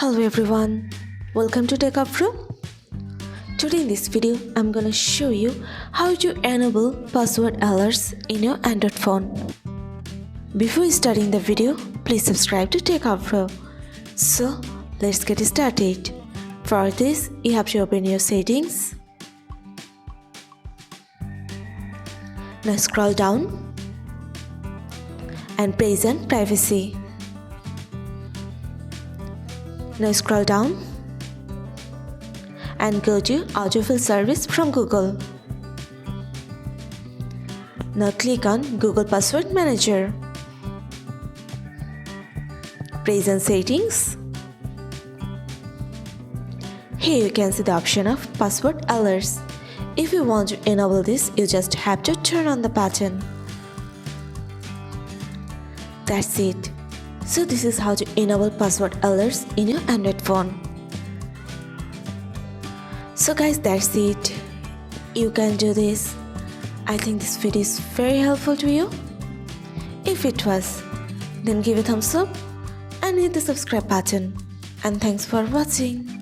Hello everyone, welcome to Techavro. Today in this video, I'm gonna show you how to enable password alerts in your Android phone. Before starting the video, please subscribe to Techavro. So let's get started. For this, you have to open your settings. Now scroll down and press on privacy. Now scroll down and go to autofill service from Google. Now click on Google Password Manager. Press on settings. Here you can see the option of password alerts. If you want to enable this, you just have to turn on the button. That's it. So this is how to enable password alerts in your Android phone. So guys, that's it. You can do this. I think this video is very helpful to you. If it was, then give a thumbs up and hit the subscribe button. And thanks for watching.